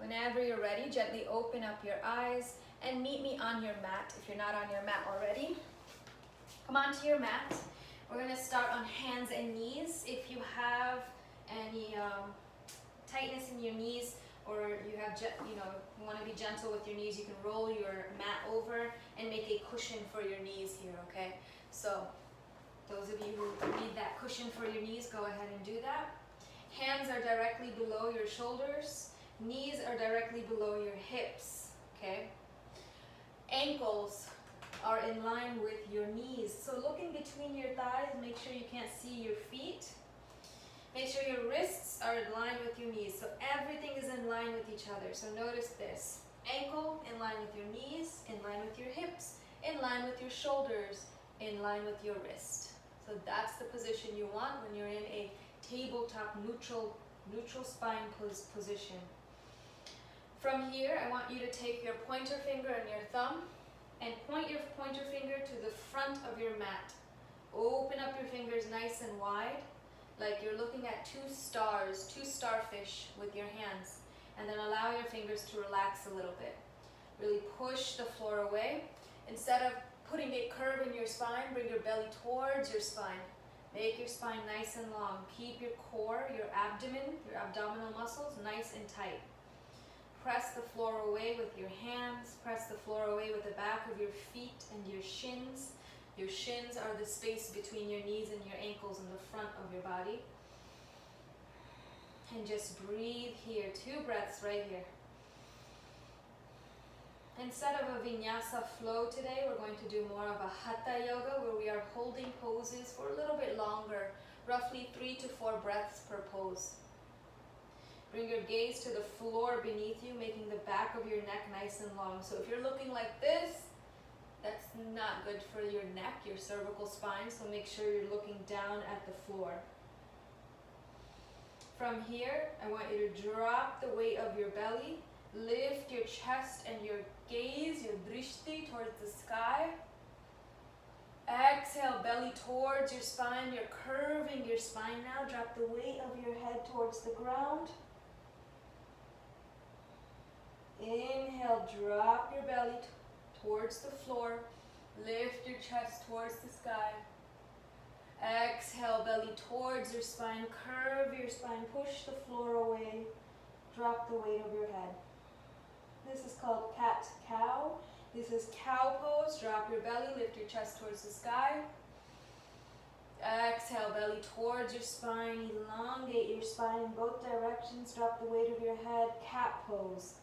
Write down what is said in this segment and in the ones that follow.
Whenever you're ready, gently open up your eyes and meet me on your mat if you're not on your mat already. Come onto your mat. We're going to start on hands and knees. If you have any tightness in your knees, or you have, you want to be gentle with your knees, you can roll your mat over and make a cushion for your knees here, okay? So those of you who need that cushion for your knees, go ahead and do that. Hands are directly below your shoulders. Knees are directly below your hips, okay? Ankles are in line with your knees. So looking between your thighs, make sure you can't see your feet. Make sure your wrists are in line with your knees. So everything is in line with each other. So notice this. Ankle in line with your knees, in line with your hips, in line with your shoulders, in line with your wrist. So that's the position you want when you're in a tabletop neutral spine position. From here, I want you to take your pointer finger and your thumb and point your pointer finger to the front of your mat. Open up your fingers nice and wide, like you're looking at two starfish with your hands. And then allow your fingers to relax a little bit. Really push the floor away. Instead of putting a curve in your spine, bring your belly towards your spine. Make your spine nice and long. Keep your core, your abdomen, your abdominal muscles nice and tight. Press the floor away with your hands. Press the floor away with the back of your feet and your shins. Your shins are the space between your knees and your ankles in the front of your body. And just breathe here. 2 breaths right here. Instead of a vinyasa flow today, we're going to do more of a hatha yoga where we are holding poses for a little bit longer, roughly 3 to 4 breaths per pose. Bring your gaze to the floor beneath you, making the back of your neck nice and long. So if you're looking like this, that's not good for your neck, your cervical spine, so make sure you're looking down at the floor. From here, I want you to drop the weight of your belly, lift your chest and your gaze, your drishti, towards the sky. Exhale, belly towards your spine. You're curving your spine now. Drop the weight of your head towards the ground. Inhale, drop your belly towards the floor. Lift your chest towards the sky. Exhale, belly towards your spine. Curve your spine. Push the floor away. Drop the weight of your head. This is called cat-cow. This is cow pose. Drop your belly. Lift your chest towards the sky. Exhale, belly towards your spine. Elongate your spine in both directions. Drop the weight of your head. Cat pose.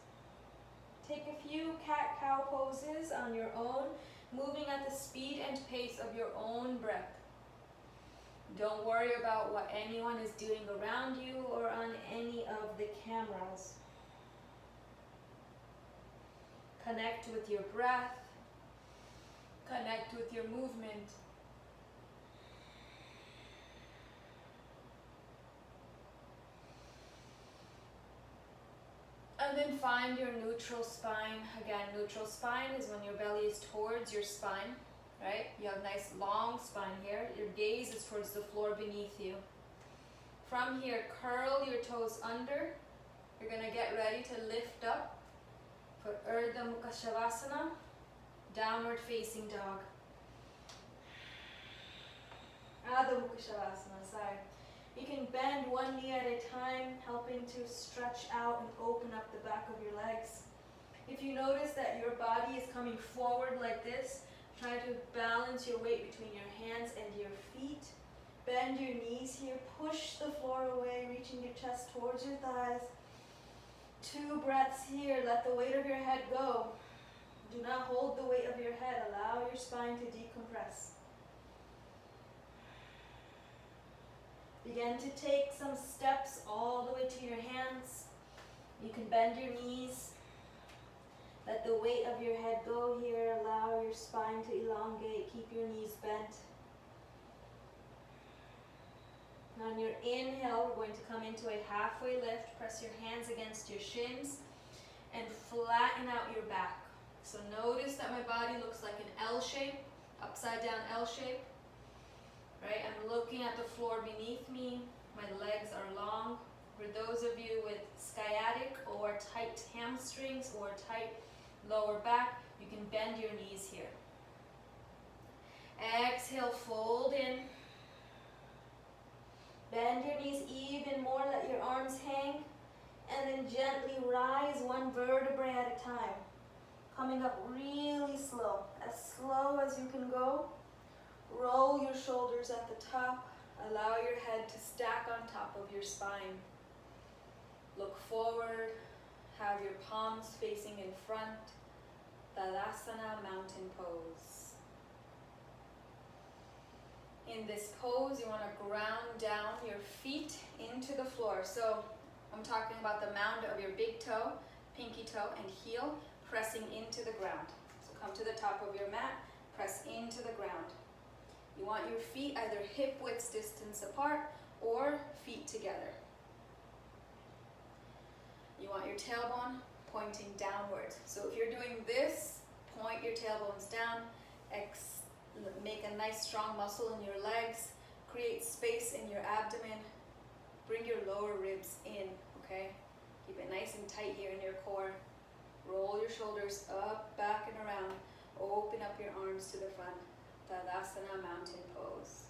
Take a few cat-cow poses on your own, moving at the speed and pace of your own breath. Don't worry about what anyone is doing around you or on any of the cameras. Connect with your breath. Connect with your movement. And then find your neutral spine. Again, neutral spine is when your belly is towards your spine, right? You have a nice long spine here. Your gaze is towards the floor beneath you. From here, curl your toes under. You're going to get ready to lift up for Urdhva Mukha Shavasana, downward facing dog. Adho Mukha Shavasana, sorry. You can bend one knee at a time, helping to stretch out and open up the back of your legs. If you notice that your body is coming forward like this, try to balance your weight between your hands and your feet. Bend your knees here, push the floor away, reaching your chest towards your thighs. 2 breaths here, let the weight of your head go. Do not hold the weight of your head, allow your spine to decompress. Begin to take some steps all the way to your hands. You can bend your knees. Let the weight of your head go here. Allow your spine to elongate. Keep your knees bent. On your inhale, we're going to come into a halfway lift. Press your hands against your shins and flatten out your back. So notice that my body looks like an L shape, upside down L shape. Right, I'm looking at the floor beneath me. My legs are long. For those of you with sciatic or tight lower back. You can bend your knees here. Exhale, fold in. Bend your knees even more, let your arms hang, and then gently rise one vertebrae at a time. Coming up really slow as you can go. Roll your shoulders at the top. Allow your head to stack on top of your spine. Look forward. Have your palms facing in front. Tadasana, mountain pose. In this pose, you want to ground down your feet into the floor. So I'm talking about the mound of your big toe, pinky toe, and heel pressing into the ground. So come to the top of your mat, press into the ground. You want your feet either hip width distance apart or feet together. You want your tailbone pointing downwards. So if you're doing this, point your tailbones down, make a nice strong muscle in your legs, create space in your abdomen, bring your lower ribs in, okay? Keep it nice and tight here in your core. Roll your shoulders up, back, and around. Open up your arms to the front. Tadasana, mountain pose.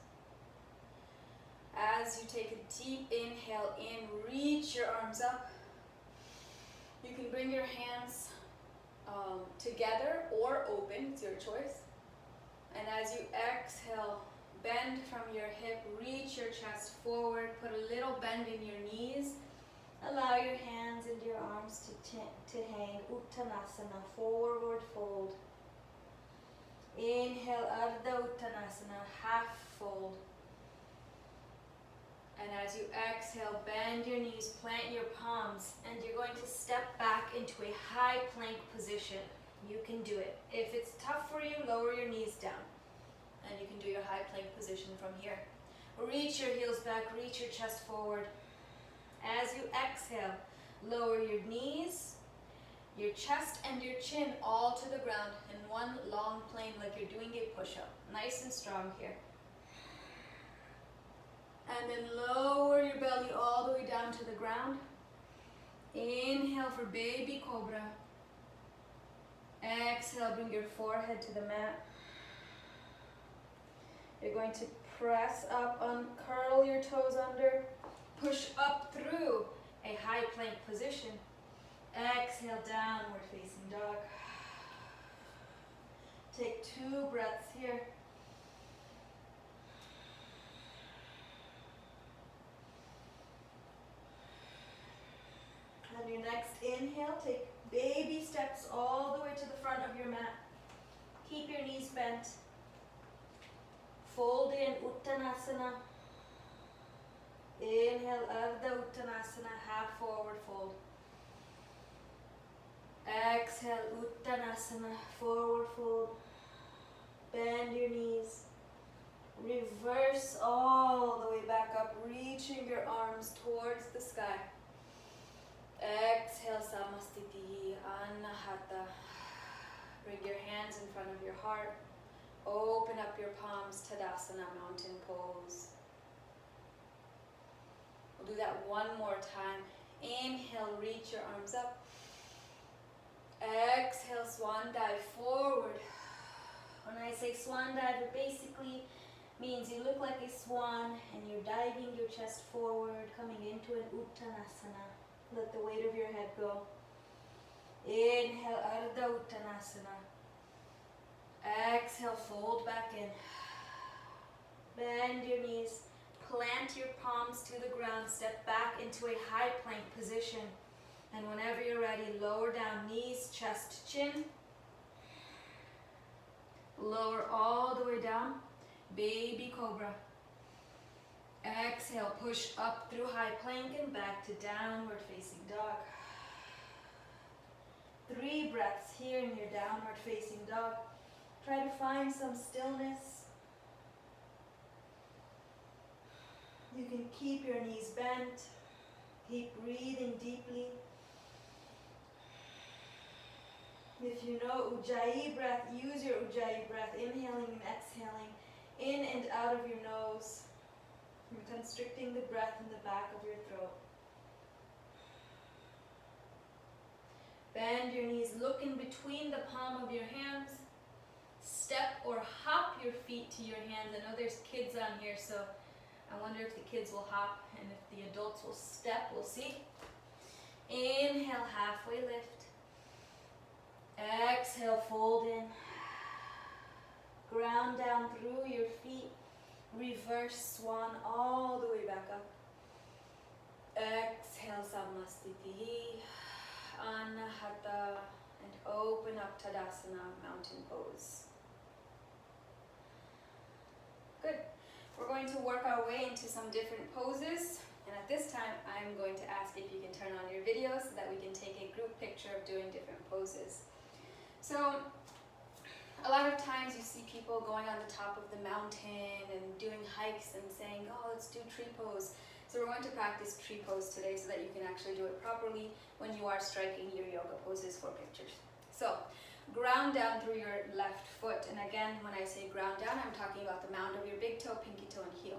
As you take a deep inhale in, reach your arms up. You can bring your hands together or open, it's your choice. And as you exhale, bend from your hip, reach your chest forward, put a little bend in your knees. Allow your hands and your arms to hang. Uttanasana, forward fold. Inhale, Ardha Uttanasana, half fold. And as you exhale, bend your knees, plant your palms, and you're going to step back into a high plank position. You can do it. If it's tough for you, lower your knees down. And you can do your high plank position from here. Reach your heels back, reach your chest forward. As you exhale, lower your knees, your chest and your chin all to the ground in one long plane like you're doing a push-up. Nice and strong here. And then lower your belly all the way down to the ground. Inhale for baby cobra. Exhale, bring your forehead to the mat. You're going to press up, uncurl your toes under, push up through a high plank position. Exhale, downward facing dog. Take 2 breaths here. On your next inhale, take baby steps all the way to the front of your mat. Keep your knees bent. Fold in, Uttanasana. Inhale, Ardha Uttanasana, half forward fold. Exhale, Uttanasana, forward fold. Bend your knees. Reverse all the way back up, reaching your arms towards the sky. Exhale, Samastiti, Anahata. Bring your hands in front of your heart. Open up your palms, Tadasana, mountain pose. We'll do that one more time. Inhale, reach your arms up. Exhale, swan dive forward. When I say swan dive, it basically means you look like a swan and you're diving your chest forward, coming into an Uttanasana. Let the weight of your head go. Inhale, Ardha Uttanasana. Exhale, fold back in. Bend your knees. Plant your palms to the ground. Step back into a high plank position. And whenever you're ready, lower down knees, chest, chin. Lower all the way down. Baby cobra. Exhale, push up through high plank and back to downward facing dog. 3 breaths here in your downward facing dog. Try to find some stillness. You can keep your knees bent. Keep breathing deeply. If you know Ujjayi breath, use your Ujjayi breath, inhaling and exhaling in and out of your nose. You're constricting the breath in the back of your throat. Bend your knees, look in between the palm of your hands. Step or hop your feet to your hands. I know there's kids on here, so I wonder if the kids will hop and if the adults will step. We'll see. Inhale, halfway lift. Exhale, fold in. Ground down through your feet. Reverse swan all the way back up. Exhale, Samasthiti, Anahata, and open up Tadasana, mountain pose. Good. We're going to work our way into some different poses. And at this time, I'm going to ask if you can turn on your video so that we can take a group picture of doing different poses. So, a lot of times you see people going on the top of the mountain and doing hikes and saying, oh, let's do tree pose. So we're going to practice tree pose today so that you can actually do it properly when you are striking your yoga poses for pictures. So, ground down through your left foot. And again, when I say ground down, I'm talking about the mound of your big toe, pinky toe, and heel.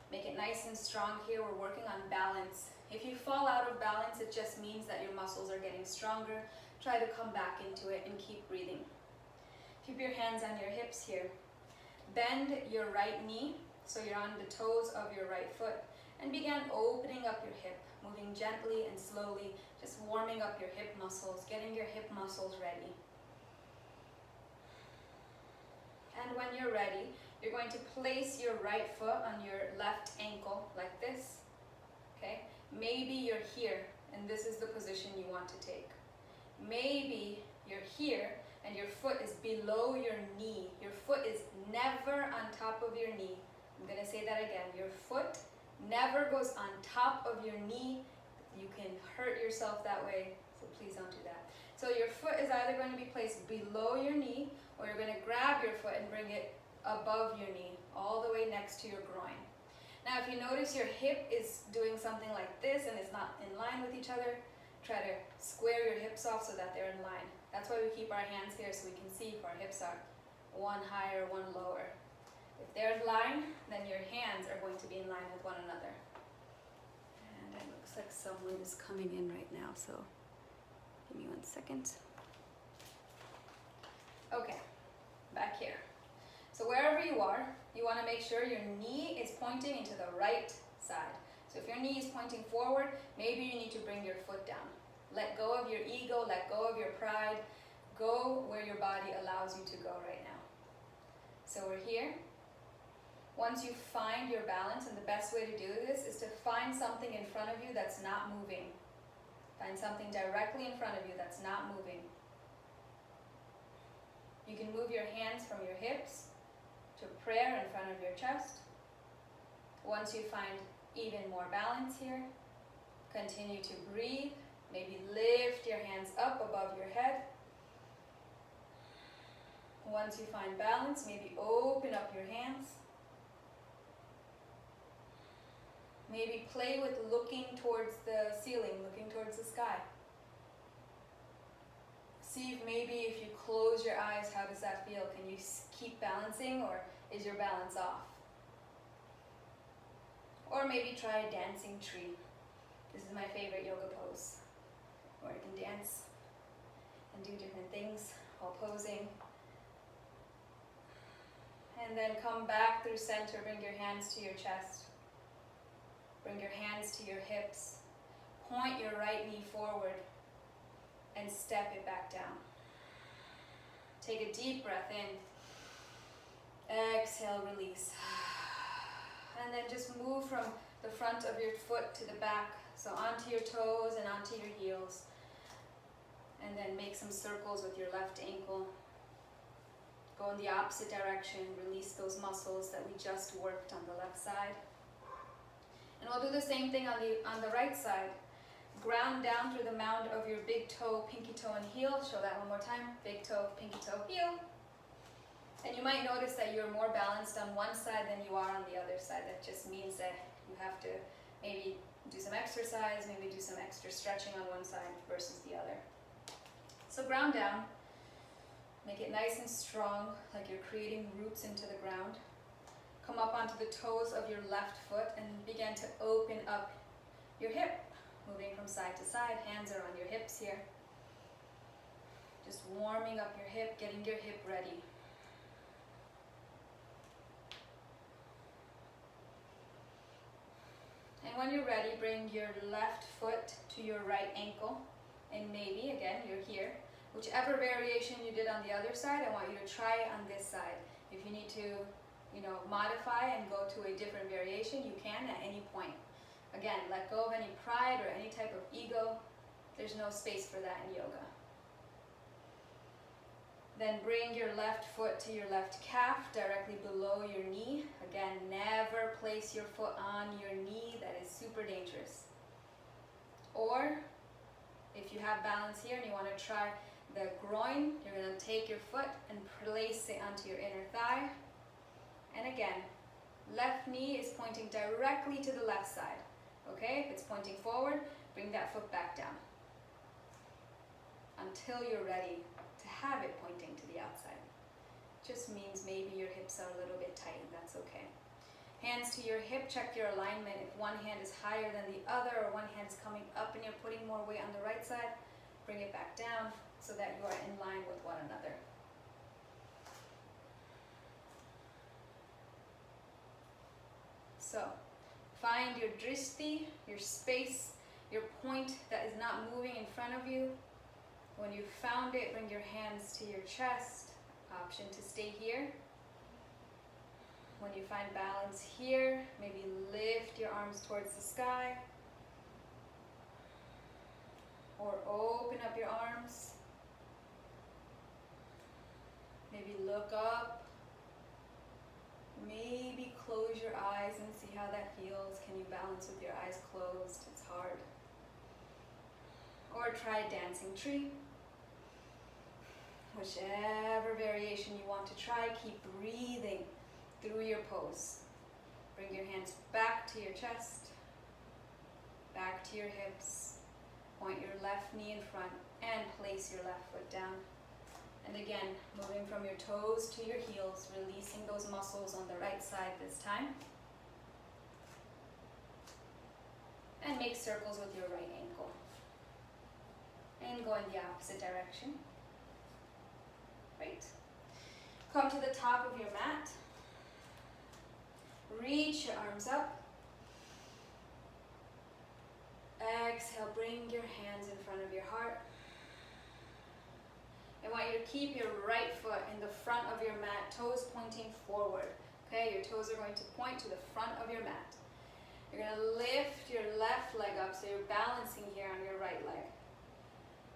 Make it nice and strong here. We're working on balance. If you fall out of balance, it just means that your muscles are getting stronger. Try to come back into it and keep breathing. Keep your hands on your hips here. Bend your right knee, so you're on the toes of your right foot, and begin opening up your hip, moving gently and slowly, just warming up your hip muscles, getting your hip muscles ready. And when you're ready, you're going to place your right foot on your left ankle like this, okay? Maybe you're here, and this is the position you want to take. Maybe you're here, and your foot is below your knee. Your foot is never on top of your knee. I'm going to say that again. Your foot never goes on top of your knee. You can hurt yourself that way, so please don't do that. So your foot is either going to be placed below your knee, or you're going to grab your foot and bring it above your knee, all the way next to your groin. Now, if you notice your hip is doing something like this and it's not in line with each other, try to square your hips off so that they're in line. That's why we keep our hands here, so we can see if our hips are one higher, one lower. If they're in line, then your hands are going to be in line with one another. And it looks like someone is coming in right now, so give me 1 second. Okay, back here. So wherever you are, you want to make sure your knee is pointing into the right side. So if your knee is pointing forward, maybe you need to bring your foot down. Let go of your ego, let go of your pride. Go where your body allows you to go right now. So we're here. Once you find your balance, and the best way to do this is to find something in front of you that's not moving. Find something directly in front of you that's not moving. You can move your hands from your hips to prayer in front of your chest. Once you find even more balance here, continue to breathe. Maybe lift your hands up above your head. Once you find balance, maybe open up your hands. Maybe play with looking towards the ceiling, looking towards the sky. See if maybe if you close your eyes, how does that feel? Can you keep balancing, or is your balance off? Or maybe try a dancing tree. This is my favorite yoga pose, where I can dance and do different things while posing. And then come back through center, bring your hands to your chest. Bring your hands to your hips. Point your right knee forward and step it back down. Take a deep breath in. Exhale, release. And then just move from the front of your foot to the back, so onto your toes and onto your heels. And then make some circles with your left ankle. Go in the opposite direction, release those muscles that we just worked on the left side. And we'll do the same thing on the right side. Ground down through the mound of your big toe, pinky toe, and heel. Show that one more time. Big toe, pinky toe, heel. And you might notice that you're more balanced on one side than you are on the other side. That just means that you have to maybe do some exercise, maybe do some extra stretching on one side versus the other. So ground down. Make it nice and strong, like you're creating roots into the ground. Come up onto the toes of your left foot and begin to open up your hip. Moving from side to side, hands are on your hips here. Just warming up your hip, getting your hip ready. And when you're ready, bring your left foot to your right ankle. And maybe, again, you're here. Whichever variation you did on the other side, I want you to try it on this side. If you need to, modify and go to a different variation, you can at any point. Again, let go of any pride or any type of ego. There's no space for that in yoga. Then bring your left foot to your left calf, directly below your knee. Again, never place your foot on your knee. That is super dangerous. Or, if you have balance here and you want to try the groin, you're going to take your foot and place it onto your inner thigh. And again, left knee is pointing directly to the left side. Okay, if it's pointing forward, bring that foot back down until you're ready to have it pointing to the outside. Just means maybe your hips are a little bit tight, and that's okay. Hands to your hip, check your alignment. If one hand is higher than the other or one hand is coming up and you're putting more weight on the right side, bring it back down so that you are in line with one another. So, find your drishti, your space, your point that is not moving in front of you. When you've found it, bring your hands to your chest. Option to stay here. When you find balance here, maybe lift your arms towards the sky. Or open up your arms. Maybe look up. Maybe close your eyes and see how that feels. Can you balance with your eyes closed? It's hard. Or try dancing tree. Whichever variation you want to try, keep breathing through your pose. Bring your hands back to your chest, back to your hips. Point your left knee in front and place your left foot down. And again, moving from your toes to your heels, releasing those muscles on the right side this time. And make circles with your right ankle. And go in the opposite direction. Right. Come to the top of your mat. Reach your arms up. Exhale, bring your hands in front of your heart. I want you to keep your right foot in the front of your mat, toes pointing forward. Okay, your toes are going to point to the front of your mat. You're going to lift your left leg up so you're balancing here on your right leg.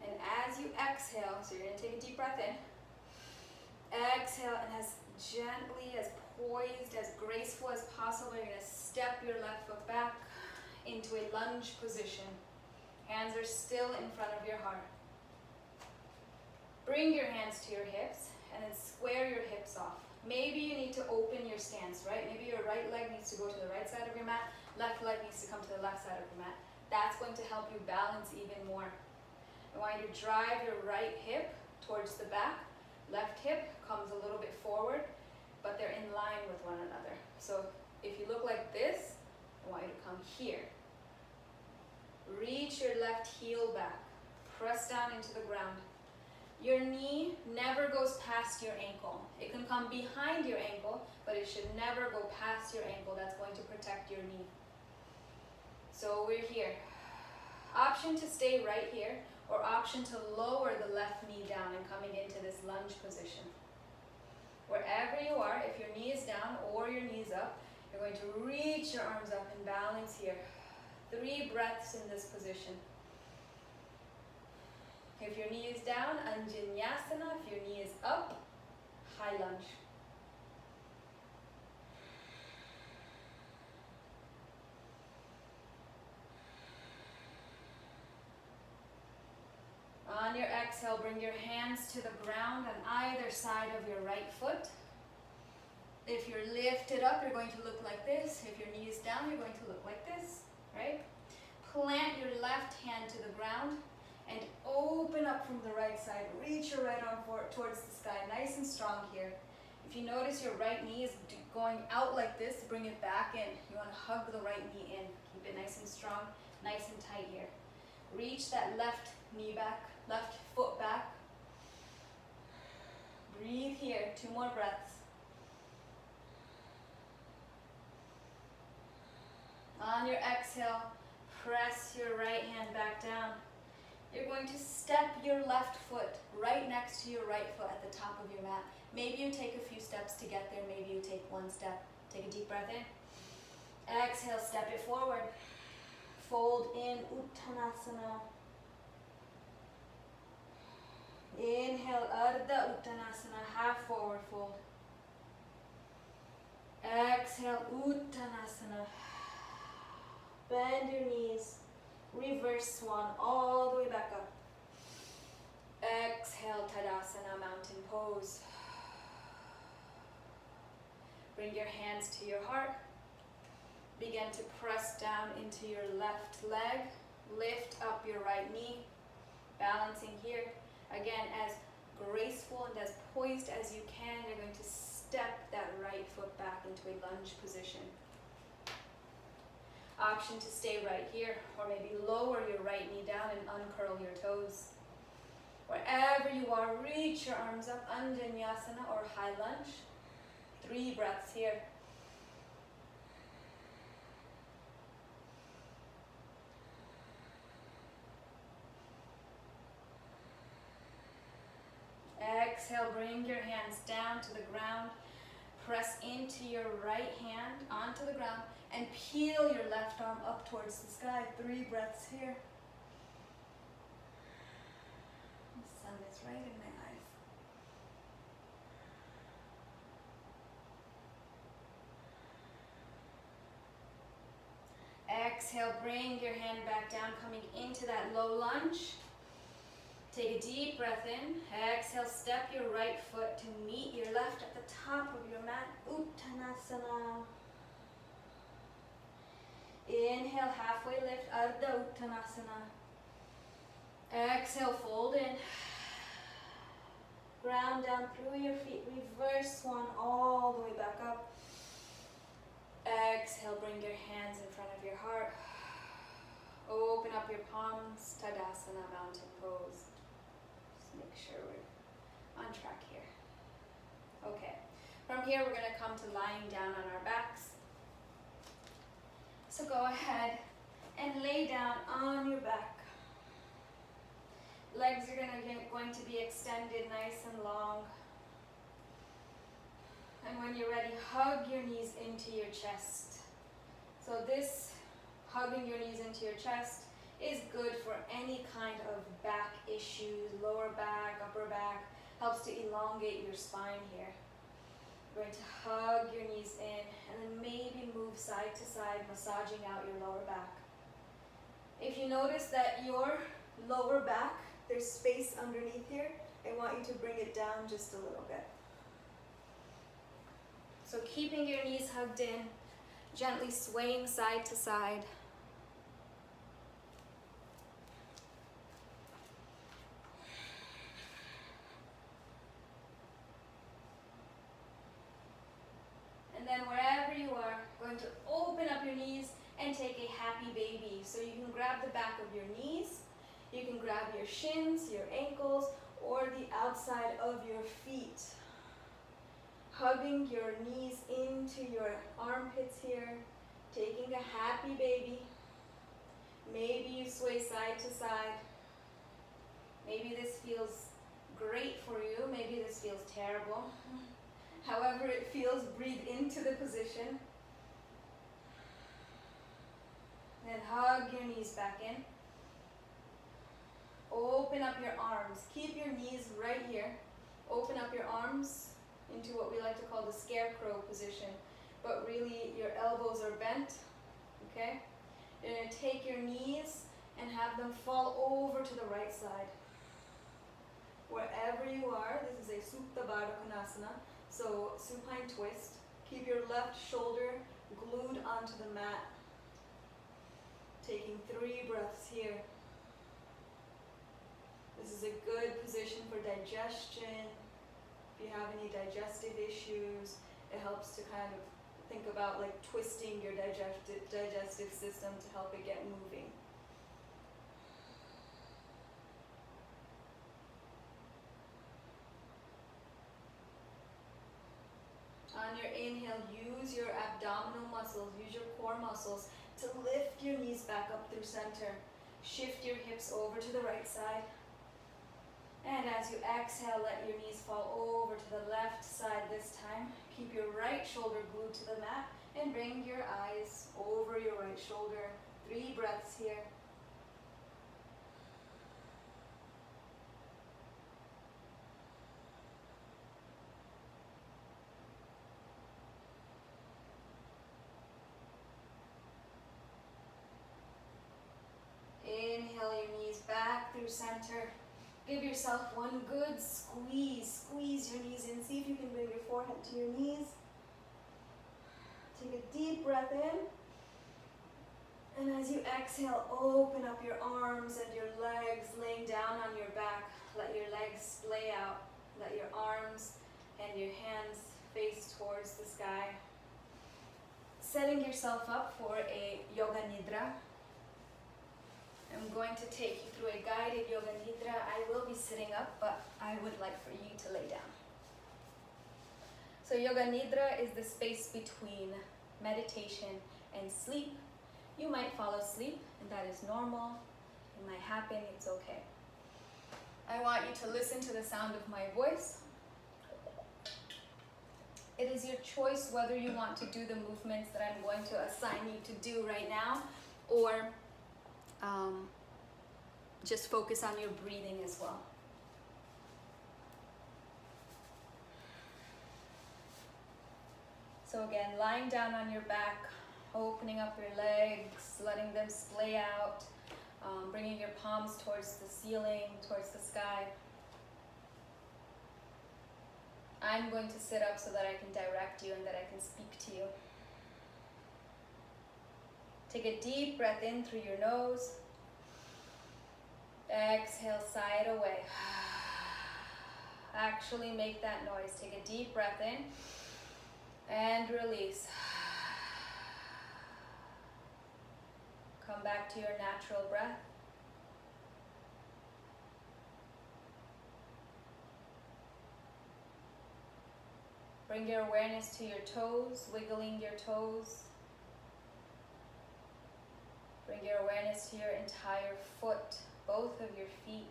And as you exhale, so you're going to take a deep breath in. Exhale, and as gently, as poised, as graceful as possible, you're going to step your left foot back into a lunge position. Hands are still in front of your heart. Bring your hands to your hips and then square your hips off. Maybe you need to open your stance, right? Maybe your right leg needs to go to the right side of your mat, left leg needs to come to the left side of your mat. That's going to help you balance even more. I want you to drive your right hip towards the back. Left hip comes a little bit forward, but they're in line with one another. So if you look like this, I want you to come here. Reach your left heel back. Press down into the ground. Your knee never goes past your ankle. It can come behind your ankle, but it should never go past your ankle. That's going to protect your knee. So we're here. Option to stay right here, or option to lower the left knee down and coming into this lunge position. Wherever you are, if your knee is down or your knee is up, you're going to reach your arms up and balance here. 3 breaths in this position. If your knee is down, Anjanyasana. If your knee is up, high lunge. On your exhale, bring your hands to the ground on either side of your right foot. If you're lifted up, you're going to look like this. If your knee is down, you're going to look like this, right? Plant your left hand to the ground and open up from the right side. Reach your right arm towards the sky, nice and strong here. If you notice your right knee is going out like this, bring it back in. You want to hug the right knee in. Keep it nice and strong, nice and tight here. Reach that left knee back, left foot back. Breathe here, 2 more breaths. On your exhale, press your right hand back down. You're going to step your left foot right next to your right foot at the top of your mat. Maybe you take a few steps to get there, maybe you take 1 step. Take a deep breath in. Exhale, step it forward. Fold in, Uttanasana. Inhale, Ardha Uttanasana, half forward fold. Exhale, Uttanasana. Bend your knees. Reverse swan all the way back up. Exhale, Tadasana, mountain pose. Bring your hands to your heart. Begin to press down into your left leg. Lift up your right knee. Balancing here. Again, as graceful and as poised as you can, you're going to step that right foot back into a lunge position. Option to stay right here, or maybe lower your right knee down and uncurl your toes. Wherever you are, reach your arms up, Anjanyasana or high lunge. 3 breaths here. Exhale, bring your hands down to the ground. Press into your right hand onto the ground and peel your left arm up towards the sky. 3 breaths here. The sun is right in my eyes. Exhale, bring your hand back down, coming into that low lunge. Take a deep breath in. Exhale, step your right foot to meet your left at the top of your mat. Uttanasana. Inhale, halfway lift, Ardha Uttanasana. Exhale, fold in. Ground down through your feet. Reverse swan all the way back up. Exhale, bring your hands in front of your heart. Open up your palms, Tadasana, mountain pose. Just make sure we're on track here. Okay, from here we're going to come to lying down on our backs. So go ahead and lay down on your back. Legs are going to be extended nice and long. And when you're ready, hug your knees into your chest. So this hugging your knees into your chest is good for any kind of back issues, lower back, upper back. Helps to elongate your spine here. You're going to hug your knees in and then maybe move side to side, massaging out your lower back. If you notice that your lower back, there's space underneath here, I want you to bring it down just a little bit. So keeping your knees hugged in, gently swaying side to side. And then wherever you are, going to open up your knees and take a happy baby. So you can grab the back of your knees, you can grab your shins, your ankles, or the outside of your feet. Hugging your knees into your armpits here, taking a happy baby. Maybe you sway side to side. Maybe this feels great for you, maybe this feels terrible. However it feels, breathe into the position. Then hug your knees back in. Open up your arms. Keep your knees right here. Open up your arms into what we like to call the scarecrow position. But really your elbows are bent. Okay? You're going to take your knees and have them fall over to the right side. Wherever you are, this is a Supta Baddha Konasana. So supine twist. Keep your left shoulder glued onto the mat. Taking 3 breaths here. This is a good position for digestion. If you have any digestive issues, it helps to kind of think about like twisting your digestive system to help it get moving. On your inhale, use your abdominal muscles, use your core muscles to lift your knees back up through center. Shift your hips over to the right side. And as you exhale, let your knees fall over to the left side this time. Keep your right shoulder glued to the mat and bring your eyes over your right shoulder. 3 breaths here. Inhale your knees back through center. Give yourself one good squeeze. Squeeze your knees in. See if you can bring your forehead to your knees. Take a deep breath in. And as you exhale, open up your arms and your legs, laying down on your back. Let your legs splay out. Let your arms and your hands face towards the sky. Setting yourself up for a Yoga Nidra. I'm going to take you through a guided Yoga Nidra. I will be sitting up, but I would like for you to lay down. So Yoga Nidra is the space between meditation and sleep. You might fall asleep, and that is normal. It might happen, it's okay. I want you to listen to the sound of my voice. It is your choice whether you want to do the movements that I'm going to assign you to do right now, or just focus on your breathing as well. So again, lying down on your back, opening up your legs, letting them splay out, bringing your palms towards the ceiling, towards the sky. I'm going to sit up so that I can direct you and that I can speak to you. Take a deep breath in through your nose. Exhale, sigh it away. Actually make that noise. Take a deep breath in and release. Come back to your natural breath. Bring your awareness to your toes, wiggling your toes. Bring your awareness to your entire foot, both of your feet.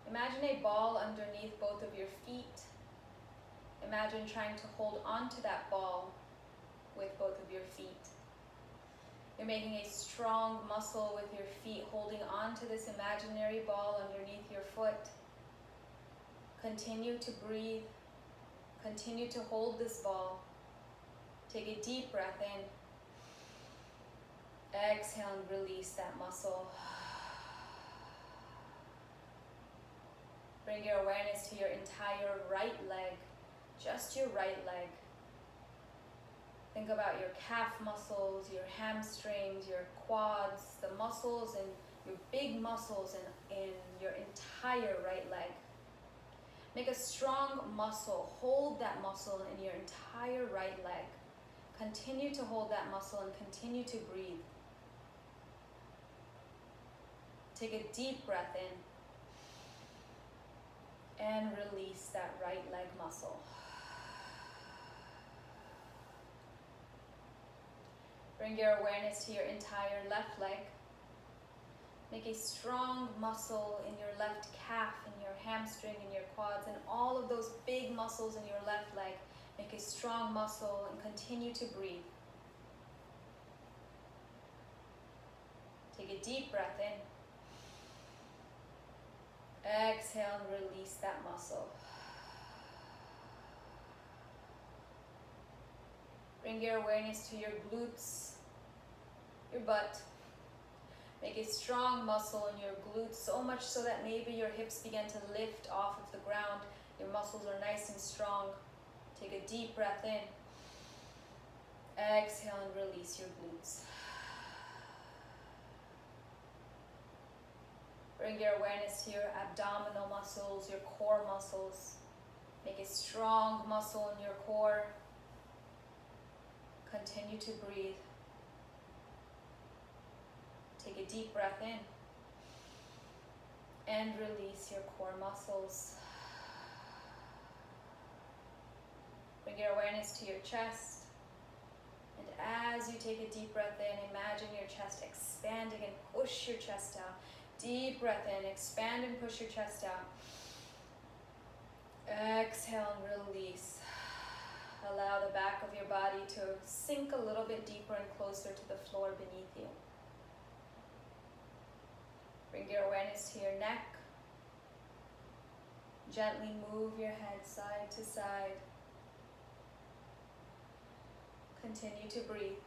Imagine a ball underneath both of your feet. Imagine trying to hold on to that ball with both of your feet. You're making a strong muscle with your feet, holding on to this imaginary ball underneath your foot. Continue to breathe. Continue to hold this ball. Take a deep breath in. Exhale and release that muscle. Bring your awareness to your entire right leg, just your right leg. Think about your calf muscles, your hamstrings, your quads, the muscles and your big muscles in your entire right leg. Make a strong muscle. Hold that muscle in your entire right leg. Continue to hold that muscle and continue to breathe. Take a deep breath in and release that right leg muscle. Bring your awareness to your entire left leg. Make a strong muscle in your left calf, in your hamstring, in your quads, and all of those big muscles in your left leg. Make a strong muscle and continue to breathe. Take a deep breath in. Exhale and release that muscle. Bring your awareness to your glutes, your butt. Make a strong muscle in your glutes, so much so that maybe your hips begin to lift off of the ground. Your muscles are nice and strong. Take a deep breath in. Exhale and release your glutes. Bring your awareness to your abdominal muscles, your core muscles. Make a strong muscle in your core. Continue to breathe. Take a deep breath in and release your core muscles. Bring your awareness to your chest. And as you take a deep breath in, imagine your chest expanding and push your chest out. Deep breath in, expand and push your chest out. Exhale and release. Allow the back of your body to sink a little bit deeper and closer to the floor beneath you. Bring your awareness to your neck. Gently move your head side to side. Continue to breathe.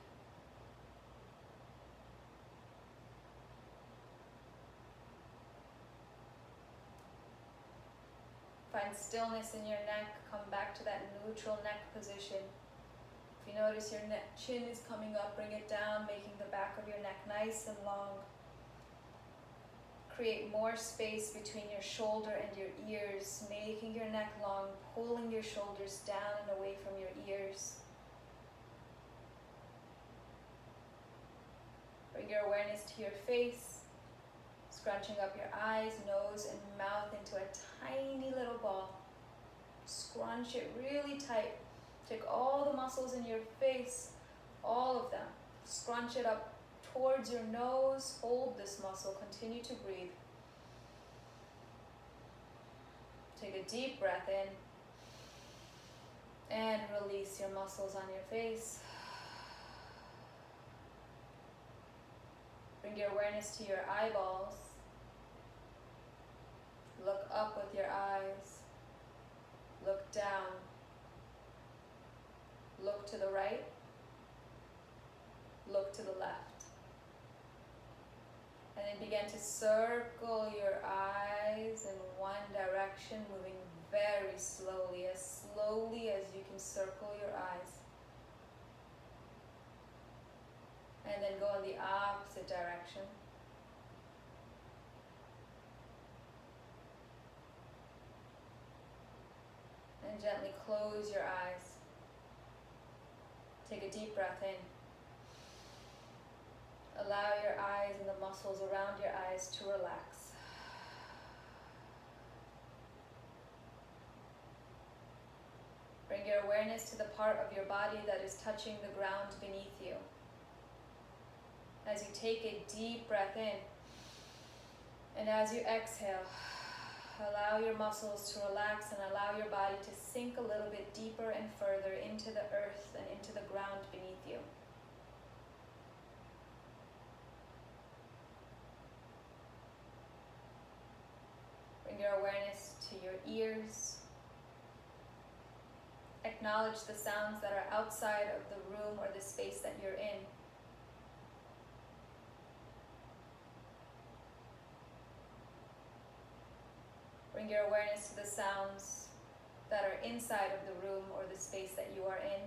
Find stillness in your neck. Come back to that neutral neck position. If you notice your chin is coming up, bring it down, making the back of your neck nice and long. Create more space between your shoulder and your ears, making your neck long, pulling your shoulders down and away from your ears. Bring your awareness to your face, scrunching up your eyes, nose, and mouth into a tiny little ball. Scrunch it really tight. Take all the muscles in your face, all of them. Scrunch it up towards your nose. Hold this muscle. Continue to breathe. Take a deep breath in and release your muscles on your face. Bring your awareness to your eyeballs. Look up with your eyes. Look down. Look to the right. Look to the left. And then begin to circle your eyes in one direction, moving very slowly as you can circle your eyes. And then go in the opposite direction. And gently close your eyes. Take a deep breath in. Allow your eyes and the muscles around your eyes to relax. Bring your awareness to the part of your body that is touching the ground beneath you. As you take a deep breath in, and as you exhale, allow your muscles to relax and allow your body to sink a little bit deeper and further into the earth and into the ground beneath you. Bring your awareness to your ears. Acknowledge the sounds that are outside of the room or the space that you're in. Bring your awareness to the sounds that are inside of the room or the space that you are in.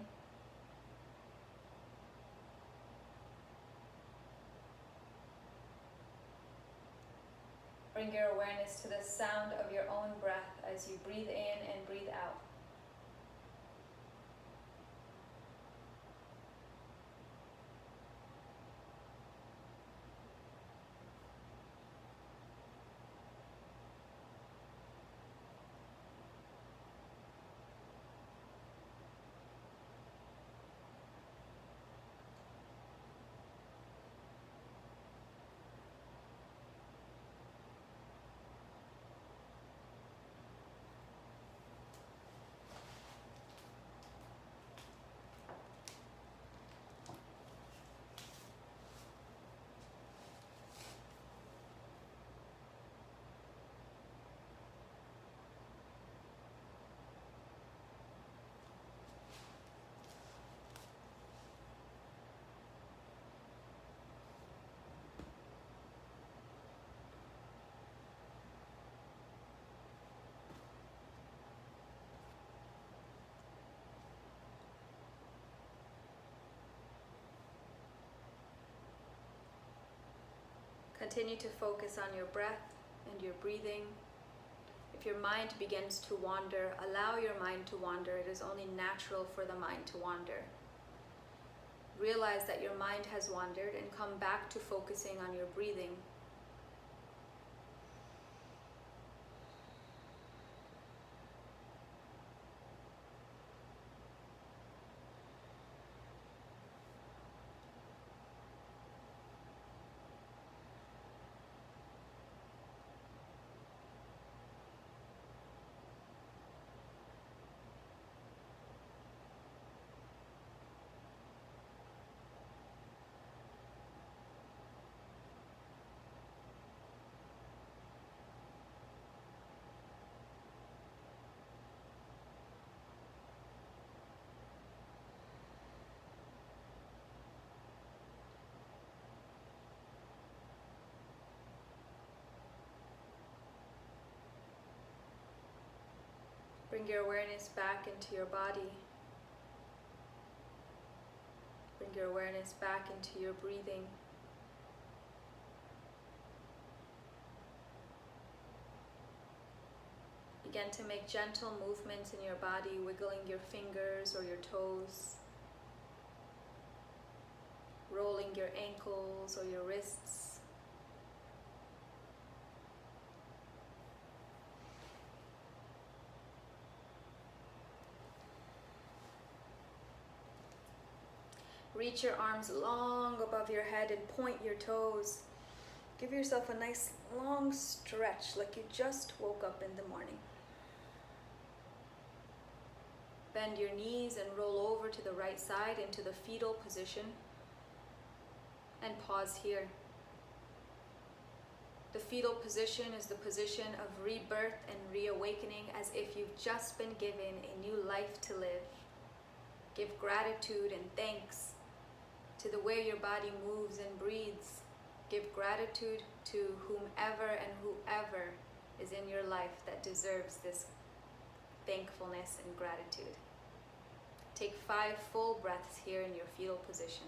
Bring your awareness to the sound of your own breath as you breathe in and breathe out. Continue to focus on your breath and your breathing. If your mind begins to wander, allow your mind to wander. It is only natural for the mind to wander. Realize that your mind has wandered and come back to focusing on your breathing. Bring your awareness back into your body. Bring your awareness back into your breathing. Begin to make gentle movements in your body, wiggling your fingers or your toes, rolling your ankles or your wrists. Reach your arms long above your head and point your toes. Give yourself a nice long stretch like you just woke up in the morning. Bend your knees and roll over to the right side into the fetal position. And pause here. The fetal position is the position of rebirth and reawakening, as if you've just been given a new life to live. Give gratitude and thanks to the way your body moves and breathes. Give gratitude to whomever and whoever is in your life that deserves this thankfulness and gratitude. Take 5 full breaths here in your fetal position.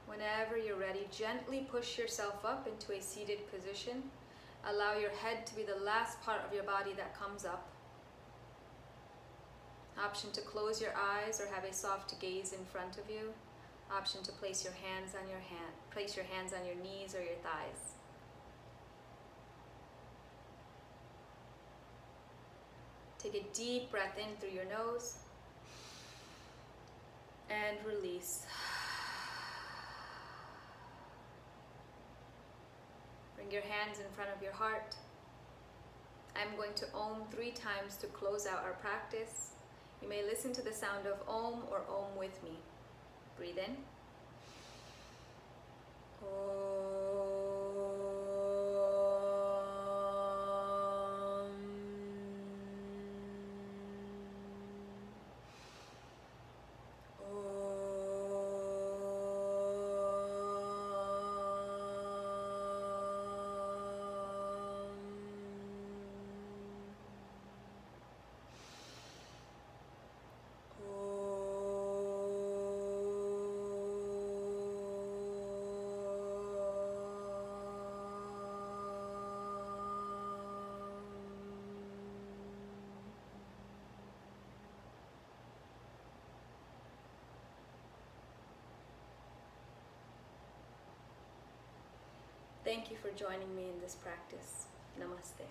Whenever you're ready, gently push yourself up into a seated position. Allow your head to be the last part of your body that comes up. Option to close your eyes or have a soft gaze in front of you. Option to place your hands on your knees or your thighs. Take a deep breath in through your nose and release. Bring your hands in front of your heart. I'm going to Om 3 times to close out our practice. You may listen to the sound of Om or Om with me. Breathe in. Om. Thank you for joining me in this practice. Namaste.